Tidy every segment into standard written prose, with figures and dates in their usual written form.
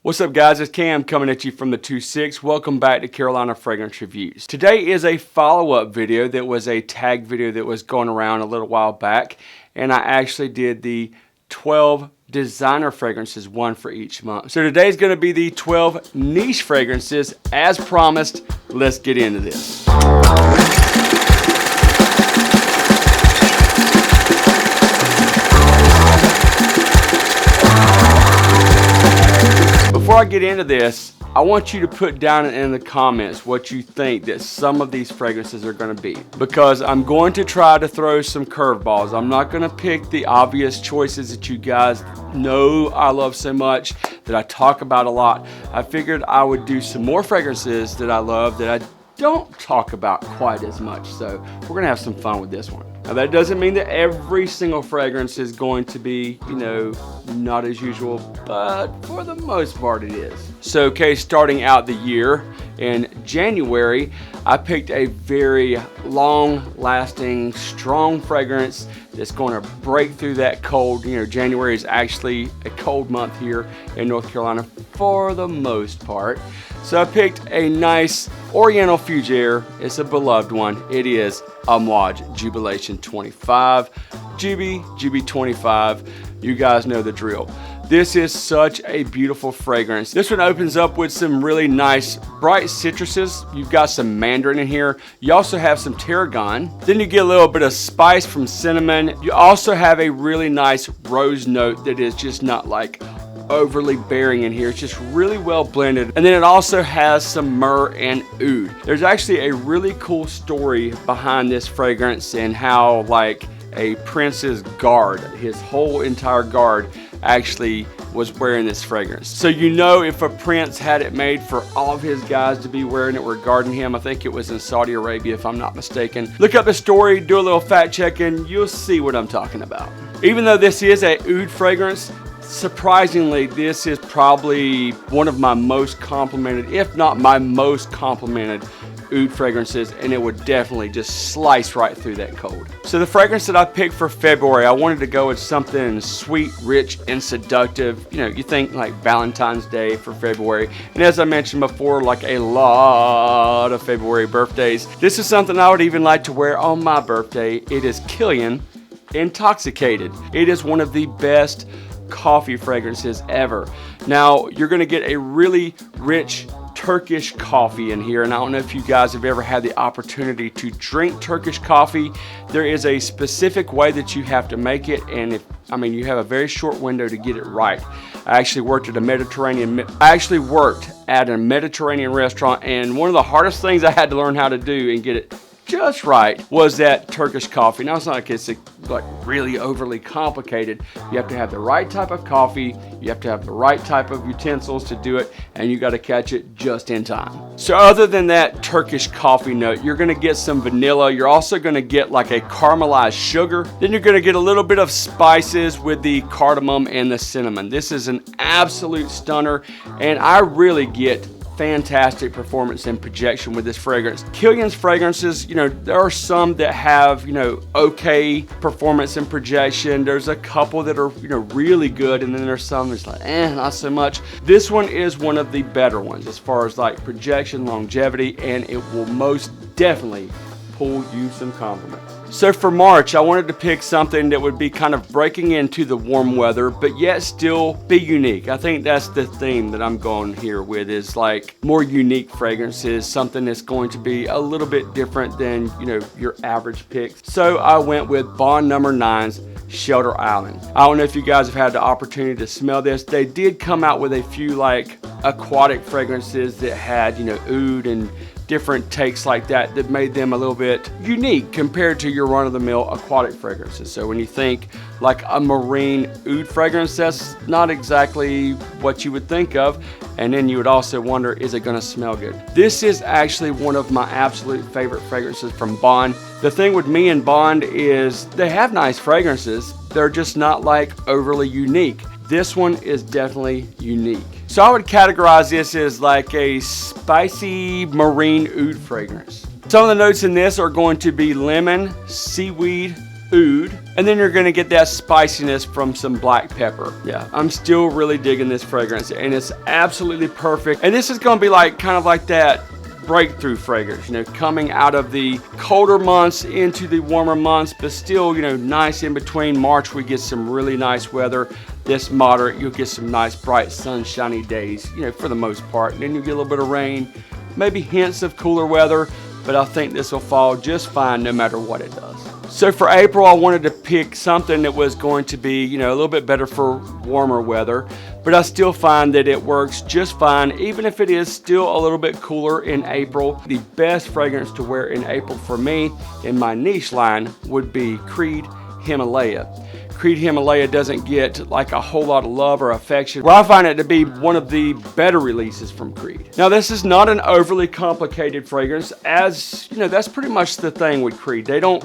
What's up guys, it's Cam coming at you from the 2-6. Welcome back to Carolina Fragrance Reviews. Today is a follow-up video that was a tag video that was going around a little while back, and I actually did the 12 designer fragrances, one for each month. So today's going to be the 12 niche fragrances as promised. Let's get into this. Before I get into this, I want you to put down in the comments what you think that some of these fragrances are going to be, because I'm going to try to throw some curveballs. I'm not going to pick the obvious choices that you guys know I love so much, that I talk about a lot. I figured I would do some more fragrances that I love that I don't talk about quite as much, so we're going to have some fun with this one. Now that doesn't mean that every single fragrance is going to be, not as usual, but for the most part it is. So, okay, starting out the year in January, I picked a very long-lasting, strong fragrance that's going to break through that cold. January is actually a cold month here in North Carolina for the most part. So I picked a nice Oriental Fougere. It's a beloved one. It is Amouage Jubilation 25. Juby 25. You guys know the drill. This is such a beautiful fragrance. This one opens up with some really nice bright citruses. You've got some mandarin in here. You also have some tarragon. Then you get a little bit of spice from cinnamon. You also have a really nice rose note that is just not like overly bearing in here. It's just really well blended. And then it also has some myrrh and oud. There's actually a really cool story behind this fragrance and how like a prince's guard, his whole entire guard actually was wearing this fragrance. So if a prince had it made for all of his guys to be wearing it, were guarding him. I think it was in Saudi Arabia if I'm not mistaken. Look up the story, do a little fact check, and you'll see what I'm talking about. Even though this is a oud fragrance, surprisingly, this is probably one of my most complimented, if not my most complimented oud fragrances, and it would definitely just slice right through that cold. So the fragrance that I picked for February, I wanted to go with something sweet, rich, and seductive. You think like Valentine's Day for February, and as I mentioned before, like a lot of February birthdays, this is something I would even like to wear on my birthday. It is Kilian Intoxicated. It is one of the best coffee fragrances ever. Now you're going to get a really rich Turkish coffee in here, and I don't know if you guys have ever had the opportunity to drink Turkish coffee. There is a specific way that you have to make it, and you have a very short window to get it right. I actually worked at a Mediterranean restaurant, and one of the hardest things I had to learn how to do and get it just right was that Turkish coffee. Now it's not like it's like really overly complicated. You have to have the right type of coffee, you have to have the right type of utensils to do it, and you got to catch it just in time. So other than that Turkish coffee note, you're going to get some vanilla. You're also going to get like a caramelized sugar. Then you're going to get a little bit of spices with the cardamom and the cinnamon. This is an absolute stunner, and I really get fantastic performance and projection with this fragrance. Kilian's fragrances, there are some that have, okay performance and projection. There's a couple that are, really good, and then there's some that's like, not so much. This one is one of the better ones as far as like projection, longevity, and it will most definitely pull you some compliments. So for March, I wanted to pick something that would be kind of breaking into the warm weather, but yet still be unique. I think that's the theme that I'm going here with, is like more unique fragrances, something that's going to be a little bit different than, your average picks. So I went with Bond No. 9's Shelter Island. I don't know if you guys have had the opportunity to smell this. They did come out with a few like aquatic fragrances that had, oud and different takes like that made them a little bit unique compared to your run-of-the-mill aquatic fragrances. So when you think like a marine oud fragrance, that's not exactly what you would think of. And then you would also wonder, is it going to smell good? This is actually one of my absolute favorite fragrances from Bond. The thing with me and Bond is they have nice fragrances. They're just not like overly unique. This one is definitely unique. So I would categorize this as like a spicy marine oud fragrance. Some of the notes in this are going to be lemon, seaweed, oud, and then you're gonna get that spiciness from some black pepper. Yeah, I'm still really digging this fragrance, and it's absolutely perfect. And this is gonna be like kind of like that breakthrough fragrance, you know, coming out of the colder months into the warmer months, but still, you know, nice in between. March we get some really nice weather. This moderate, you'll get some nice bright sunshiny days, you know, for the most part. And then you get a little bit of rain, maybe hints of cooler weather, but I think this will fall just fine no matter what it does. So for April, I wanted to pick something that was going to be, you know, a little bit better for warmer weather, but I still find that it works just fine, even if it is still a little bit cooler in April. The best fragrance to wear in April for me in my niche line would be Creed Himalaya. Creed Himalaya doesn't get like a whole lot of love or affection, where I find it to be one of the better releases from Creed. Now, this is not an overly complicated fragrance, as you know, that's pretty much the thing with Creed. They don't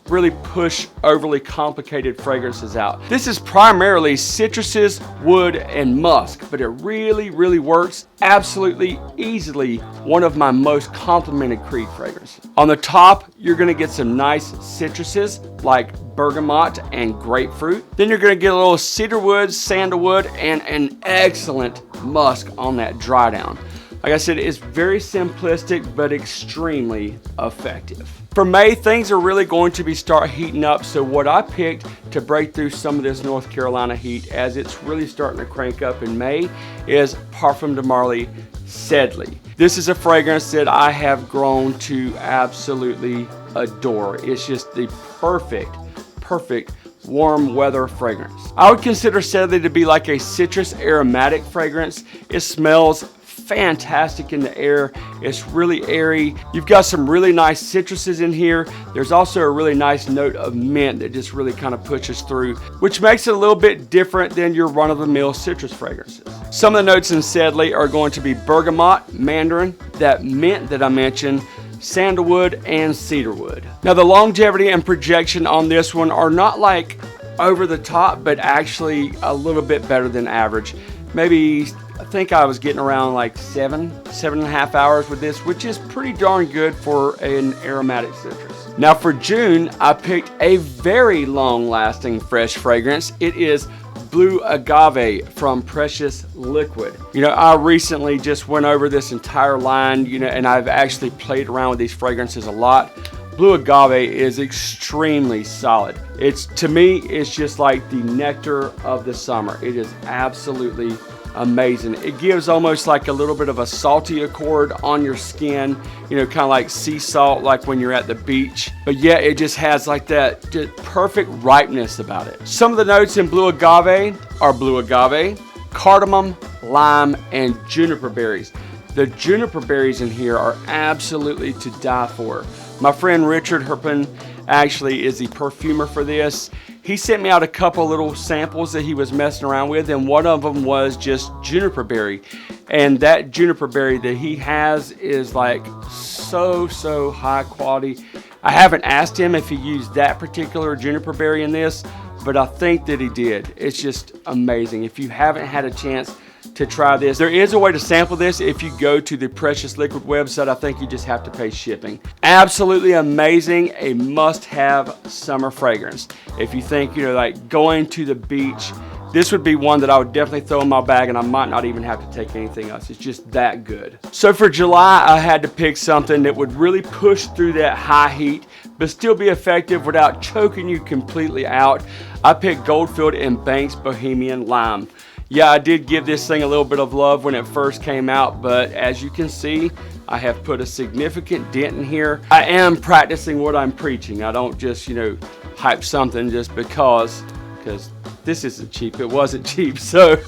really push overly complicated fragrances out. This is primarily citruses, wood, and musk, but it really, really works absolutely easily. One of my most complimented Creed fragrances. On the top, you're gonna get some nice citruses like bergamot and grapefruit. Then you're gonna get a little cedarwood, sandalwood, and an excellent musk on that dry down. Like I said, it's very simplistic, but extremely effective. For May, things are really going to start heating up, so what I picked to break through some of this North Carolina heat as it's really starting to crank up in May is Parfum de Marly Sedley. This is a fragrance that I have grown to absolutely adore. It's just the perfect warm weather fragrance. I would consider Sedley to be like a citrus aromatic fragrance. It smells fantastic in the air. It's really airy. You've got some really nice citruses in here. There's also a really nice note of mint that just really kind of pushes through, which makes it a little bit different than your run-of-the-mill citrus fragrances. Some of the notes in Sedley are going to be bergamot, mandarin, that mint that I mentioned, sandalwood, and cedarwood. Now, the longevity and projection on this one are not like over the top, but actually a little bit better than average. Maybe, I think I was getting around like 7.5 hours with this, which is pretty darn good for an aromatic citrus. Now for June, I picked a very long-lasting fresh fragrance. It is Blue Agave from Precious Liquid. You know, I recently just went over this entire line, you know, and I've actually played around with these fragrances a lot. Blue Agave is extremely solid. To me, it's just like the nectar of the summer. It is absolutely amazing. It gives almost like a little bit of a salty accord on your skin, you know, kind of like sea salt, like when you're at the beach. But yeah, it just has like that just perfect ripeness about it. Some of the notes in Blue Agave are blue agave, cardamom, lime, and juniper berries. The juniper berries in here are absolutely to die for. My friend Richard Herpin actually is the perfumer for this. He sent me out a couple little samples that he was messing around with, and one of them was just juniper berry. And that juniper berry that he has is like so high quality. I haven't asked him if he used that particular juniper berry in this, but I think that he did. It's just amazing. If you haven't had a chance to try this, there is a way to sample this. If you go to the Precious Liquid website, I think you just have to pay shipping. Absolutely amazing, a must-have summer fragrance. If you think, you know, like going to the beach, this would be one that I would definitely throw in my bag, and I might not even have to take anything else. It's just that good. So for July, I had to pick something that would really push through that high heat, but still be effective without choking you completely out. I picked Goldfield and Banks Bohemian Lime. Yeah, I did give this thing a little bit of love when it first came out, but as you can see, I have put a significant dent in here. I am practicing what I'm preaching. I don't just, you know, hype something just because this isn't cheap. It wasn't cheap, so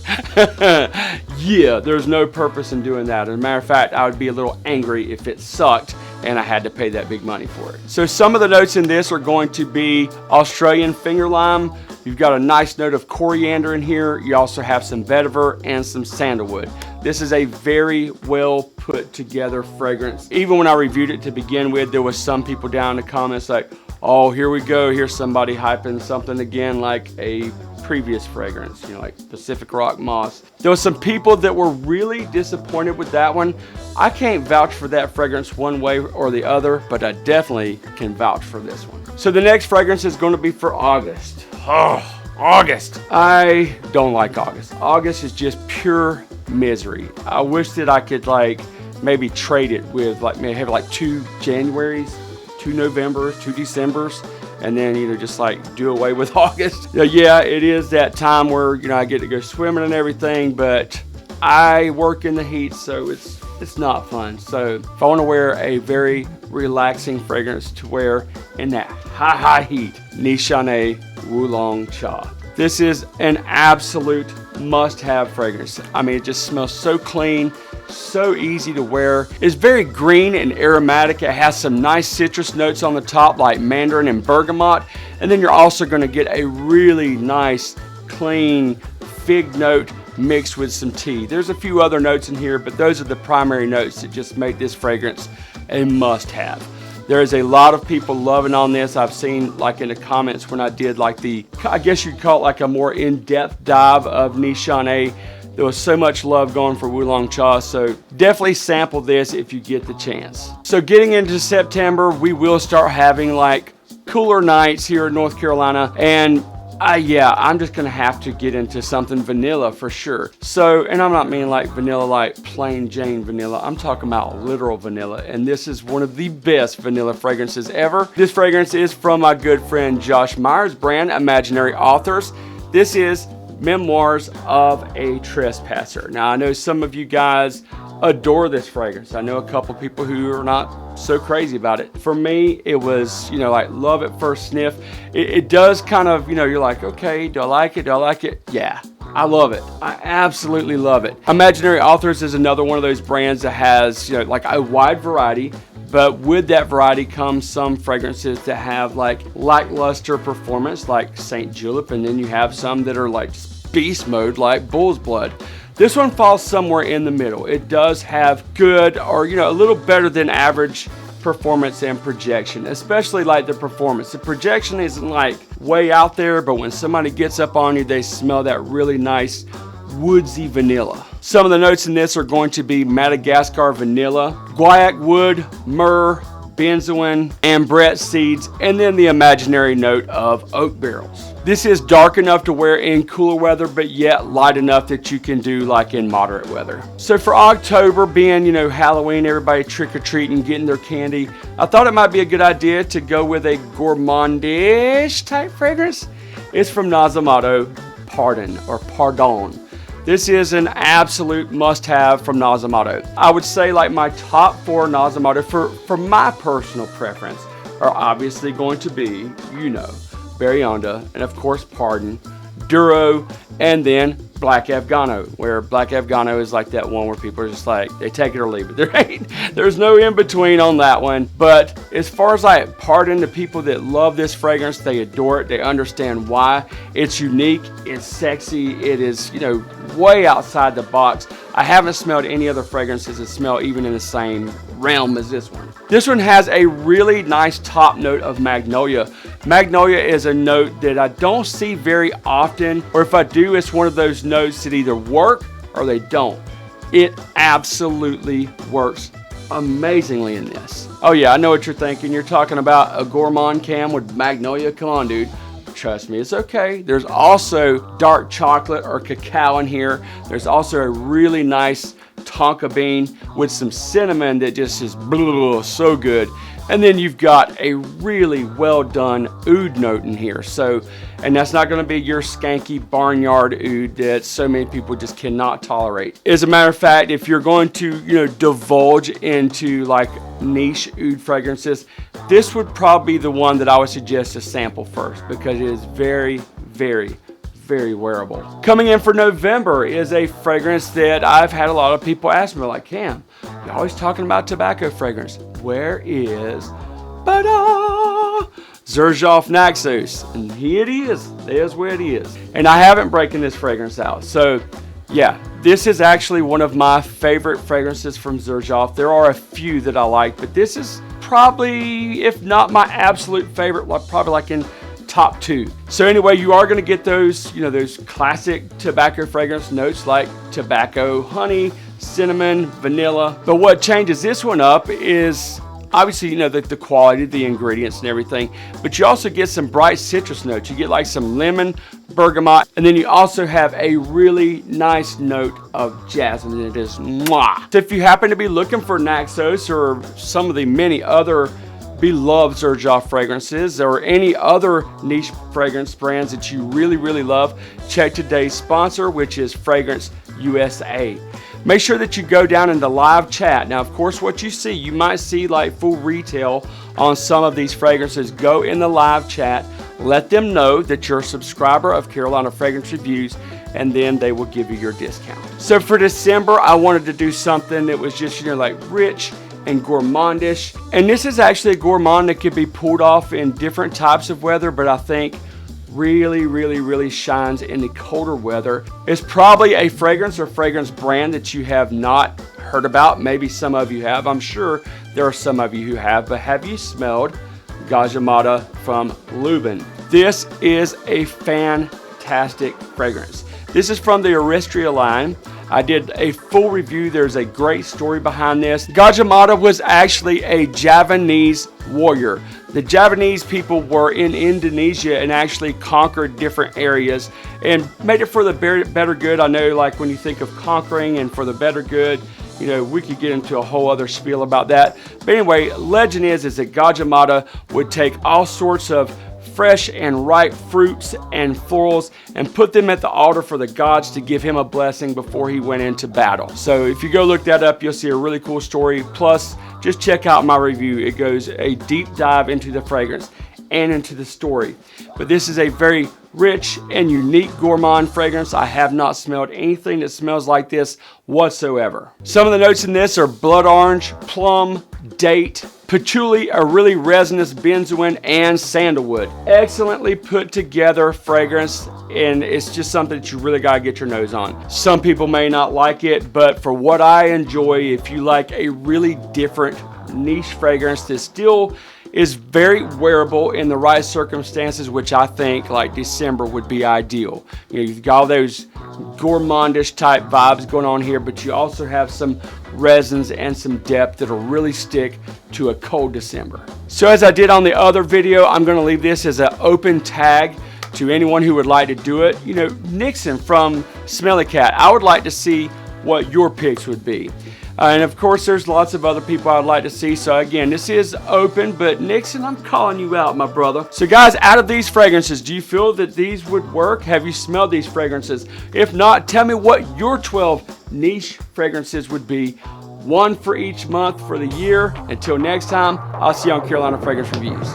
yeah, there's no purpose in doing that. As a matter of fact, I would be a little angry if it sucked and I had to pay that big money for it. So some of the notes in this are going to be Australian finger lime. You've got a nice note of coriander in here. You also have some vetiver and some sandalwood. This is a very well put together fragrance. Even when I reviewed it to begin with, there was some people down in the comments like, Oh, here we go. Here's somebody hyping something again like a previous fragrance, like Pacific Rock Moss. There were some people that were really disappointed with that one. I can't vouch for that fragrance one way or the other, but I definitely can vouch for this one. So the next fragrance is going to be for August. Oh, August. I don't like August. August is just pure misery. I wish that I could maybe trade it with maybe have 2 Januaries, 2 Novembers, 2 Decembers, and then just do away with August. Yeah, it is that time where I get to go swimming and everything, but I work in the heat, so it's not fun. So if I want to wear a very relaxing fragrance to wear in that high heat, Nishane Oolong Cha. This is an absolute must-have fragrance. I mean, it just smells so clean, so easy to wear. It's very green and aromatic. It has some nice citrus notes on the top like mandarin and bergamot. And then you're also going to get a really nice, clean fig note mixed with some tea. There's a few other notes in here, but those are the primary notes that just make this fragrance a must-have. There is a lot of people loving on this. I've seen in the comments when I did I guess you'd call it a more in-depth dive of Nishane. There was so much love going for Oolong Cha, so definitely sample this if you get the chance. So getting into September, we will start having cooler nights here in North Carolina, and I'm just gonna have to get into something vanilla for sure. So, and I'm not meaning vanilla plain Jane vanilla. I'm talking about literal vanilla, and this is one of the best vanilla fragrances ever. This fragrance is from my good friend Josh Meyer's brand, Imaginary Authors. This is Memoirs of a Trespasser. Now, I know some of you guys adore this fragrance. I know a couple people who are not so crazy about it. For me, it was, love at first sniff. It does kind of, you're okay, do I like it? Do I like it? Yeah, I love it. I absolutely love it. Imaginary Authors is another one of those brands that has, a wide variety. But with that variety comes some fragrances that have lackluster performance, like St. Julep, and then you have some that are beast mode, like Bull's Blood. This one falls somewhere in the middle. It does have good or a little better than average performance and projection, especially the performance. The projection isn't way out there, but when somebody gets up on you, they smell that really nice woodsy vanilla. Some of the notes in this are going to be Madagascar vanilla, guaiac wood, myrrh, benzoin, ambrette seeds, and then the imaginary note of oak barrels. This is dark enough to wear in cooler weather, but yet light enough that you can do in moderate weather. So for October, being, Halloween, everybody trick-or-treating, getting their candy, I thought it might be a good idea to go with a gourmandish type fragrance. It's from Nasomatto, Pardon. This is an absolute must-have from Nasomatto. I would say my top 4 Nasomatto for my personal preference are obviously going to be, Berionda, and of course Pardon, Duro, and then Black Afghano, where Black Afghano is that one where people are just they take it or leave it. There's no in between on that one. But as far as Pardon, the people that love this fragrance, they adore it. They understand why. It's unique, it's sexy, it is, way outside the box. I haven't smelled any other fragrances that smell even in the same realm as this one. This one has a really nice top note of magnolia. Magnolia is a note that I don't see very often, or if I do, it's one of those notes that either work or they don't. It absolutely works amazingly in this. Oh yeah, I know what you're thinking. You're talking about a gourmand cam with magnolia. Come on, dude. Trust me, it's okay. There's also dark chocolate or cacao in here. There's also a really nice tonka bean with some cinnamon that just is so good. And then you've got a really well done oud note in here. So, and that's not going to be your skanky barnyard oud that so many people just cannot tolerate. As a matter of fact, if you're going to, divulge into niche oud fragrances, this would probably be the one that I would suggest to sample first because it is very, very, very wearable. Coming in for November is a fragrance that I've had a lot of people ask me, Cam, you're always talking about tobacco fragrance. Where is Xerjoff Naxos? And here it is. There's where it is. And I haven't broken this fragrance out. So yeah, This is actually one of my favorite fragrances from Xerjoff. There are a few that I like, but this is probably, if not my absolute favorite, probably like in top 2. So anyway, you are going to get those, those classic tobacco fragrance notes like tobacco, honey, cinnamon, vanilla. But what changes this one up is obviously, the quality, the ingredients and everything, but you also get some bright citrus notes. You get like some lemon, bergamot, and then you also have a really nice note of jasmine. It is mwah. So if you happen to be looking for Naxos or some of the many other beloved Xerjoff fragrances or any other niche fragrance brands that you really, really love, check today's sponsor, which is Fragrance USA. Make sure that you go down in the live chat. Now, of course, what you see, you might see like full retail on some of these fragrances. Go in the live chat, let them know that you're a subscriber of Carolina Fragrance Reviews, and then they will give you your discount. So for December, I wanted to do something that was just, like rich and gourmandish. And this is actually a gourmand that could be pulled off in different types of weather, but I think really, really, really shines in the colder weather. It's probably a fragrance or fragrance brand that you have not heard about. Maybe some of you have. I'm sure there are some of you who have, but have you smelled Gajah from Lubin? This is a fantastic fragrance. This is from the Aristria line. I did a full review. There's a great story behind this. Gajah was actually a Javanese warrior. The Javanese people were in Indonesia and actually conquered different areas and made it for the better good. I know, like, when you think of conquering and for the better good, we could get into a whole other spiel about that. But anyway, legend is that Gajah would take all sorts of fresh and ripe fruits and florals and put them at the altar for the gods to give him a blessing before he went into battle. So if you go look that up, you'll see a really cool story. Plus, just check out my review. It goes a deep dive into the fragrance and into the story. But this is a very rich and unique gourmand fragrance. I have not smelled anything that smells like this whatsoever. Some of the notes in this are blood orange, plum, date, patchouli, a really resinous benzoin, and sandalwood. Excellently put together fragrance, and it's just something that you really gotta get your nose on. Some people may not like it, but for what I enjoy, if you like a really different niche fragrance that still is very wearable in the right circumstances, which I think like December would be ideal. You've got all those gourmandish type vibes going on here, but you also have some resins and some depth that'll really stick to a cold December. So as I did on the other video, I'm going to leave this as an open tag to anyone who would like to do it. Nixon from Smelly Cat, I would like to see what your picks would be. And of course, there's lots of other people I'd like to see. So again, this is open, but Nixon, I'm calling you out, my brother. So guys, out of these fragrances, do you feel that these would work? Have you smelled these fragrances? If not, tell me what your 12 niche fragrances would be. One for each month for the year. Until next time, I'll see you on Carolina Fragrance Reviews.